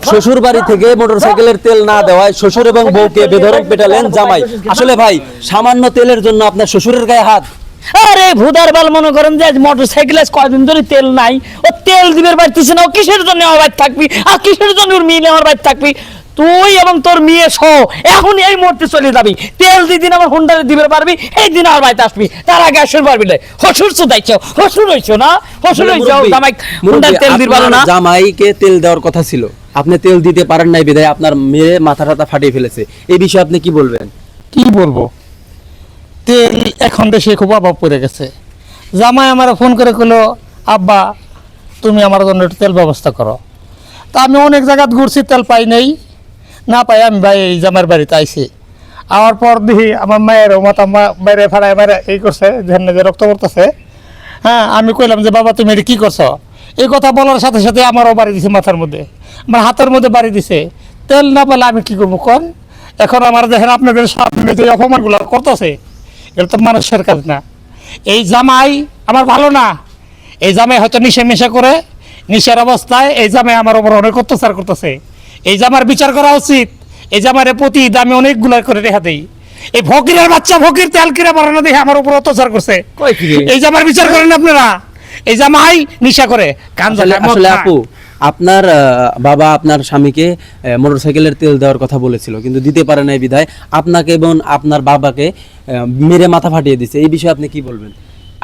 শ্বশুর বাড়ি থেকে মোটরসাইকেলের তেল না দেওয়ায় শ্বশুর এবং বউকে বেধড়ক পেটালেন জামাই। আসলে ভাই, সামান্য তেলের জন্য আপনার শ্বশুরের গায়ে হাত? আরে ভুদার বাল, মনে করেন যে মোটরসাইকেলে কয়দিন ধরে তেল নাই, ও তেল দিবের বাড়তেছে না, ও কিসের জন্য আমার বাড়ি থাকবি, আর কিসের জন্য ওর মেয়ে আমার বাড়ি থাকবি? তুই এবং তোর মেয়ে সহ এখন এই মুহূর্তে চলে যাবি, তেল দিদিন আমার হুন্ডারে দিবে পারবি, এই দিন আমার বাড়িতে আসবি, তার আগে আসর পারবি না। হসুর তো দেখছো, হসুর হইছো না, হসুর হইছো, জামাই হুন্ডার তেল দিতে পারো না। জামাইকে তেল দেওয়ার কথা ছিল, আপনি তেল দিতে পারেন নাই বিধায় আপনার মেয়ে মাথা টাথা ফাটিয়ে ফেলেছে। এই বিষয়ে আপনি কি বলবেন? কি বলবো, তেল এখন দেশে খুব অভাব পড়ে গেছে। জামাই আমার ফোন করে কইলো, আব্বা তুমি আমার জন্য একটু তেল ব্যবস্থা করো। তা আমি অনেক জায়গায় ঘুরছি, তেল পাই নাই, না পাই আমি ভাই এই জামাইয়ের বাড়িতে আইছি। আওয়ার পর দেখি আমার মায়ের মাথা বাইরে ফাড়ায় বাইরে এই করছে, ঝেন্নে যে রক্ত পড়তেছে। হ্যাঁ, আমি কইলাম যে বাবা তুমি এটা কী করছো? এই কথা বলার সাথে সাথে আমারও বাড়ি দিছে, মাথার মধ্যে, আমার হাতের মধ্যে বাড়ি দিছে। তেল না পেলে আমি কী করবো কন? এখন আমার দেখেন আপনাদের সামনে যে অপমানগুলো করতেছে, এটা তো মানুষের কাজ না। এই জামাই আমার ভালো না, এই জামাই হয়তো নেশা করে, নেশার অবস্থায় এই জামাই আমার ওপর অনেক অত্যাচার করতেছে। এই জামার বিচার করা উচিত। এই জামার প্রতি দামে অনেকগুলো করে রেখা দেই। এই ফকিরের বাচ্চা ফকির তেল কিনে বাড়ানো দেখে আমার উপর অত্যাচার করছে। এই জামার বিচার করেন আপনারা। এই জামাই নেশা করে আসলে আপু, আপনার বাবা আপনার স্বামীকে মোটরসাইকেলের তেল দেওয়ার কথা বলেছিল, কিন্তু দিতে পারে নাই বিধায় আপনাকে এবং আপনার বাবাকে মেরে মাথা ফাটিয়ে দিছে। এই বিষয়ে আপনি কি বলবেন?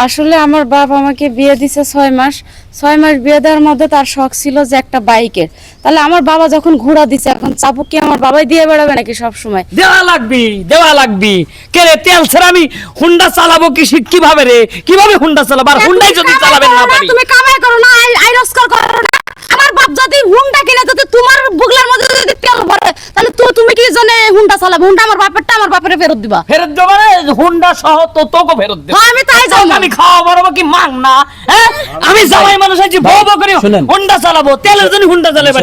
আসলে আমার বাপ আমাকে বিয়ে দিছে 6 মাস। 6 মাস বিয়ে দেওয়ার মধ্যে তার শখ ছিল যে একটা বাইকের। তাহলে আমার বাবা যখন ঘোড়া দিছে, এখন চাবুক কি আমার বাবাই দিয়ে বেড়াবে নাকি সব সময়? দেওয়া লাগবি কে রে? তেল ছাড়া আমি হুন্ডা চালাবো কিভাবে রে? কিভাবে হুন্ডা চালাবো? আর হুন্ডাই যদি চালাবেন না পারি, তুমি কামাই করো না, আই রোজগার করো না। আমার বাপ যদি হুন্ডা কিনে, যদি তোমার বুগলার মধ্যে যদি তেল ভরে, তাহলে তুমি কি জন্য হুন্ডা চালাবে? হুন্ডা আমার বাপেরটা, আমার বাপের ফেরত দিবা। ফেরত দেবো মানে হুন্ডা সহ তো তোকে ফেরত দেবো। আমি তাই জানি। আমি খাওয়া বড় কি মাং না? হ্যাঁ, আমি জামাই মানুষ আছি, বউ করে হুন্ডা চালাবো, তেলের জন্য হুন্ডা চালাবো।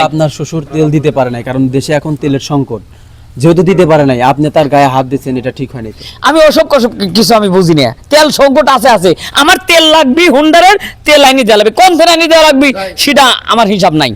আপনার শ্বশুর তেল দিতে পারে নাই, কারণ দেশে এখন তেলের সংকট। যেহেতু দিতে পারে নাই, আপনি তার গায়ে হাত দিচ্ছেন, এটা ঠিক হয়নি। আমি ওসব কিছু আমি বুঝি না। তেল সংকট আছে, আমার তেল লাগবে, হুন্ডারের তেল আইনি দেওয়া লাগবে, কোন তেল আইনি দেওয়া লাগবে সেটা আমার হিসাব নাই।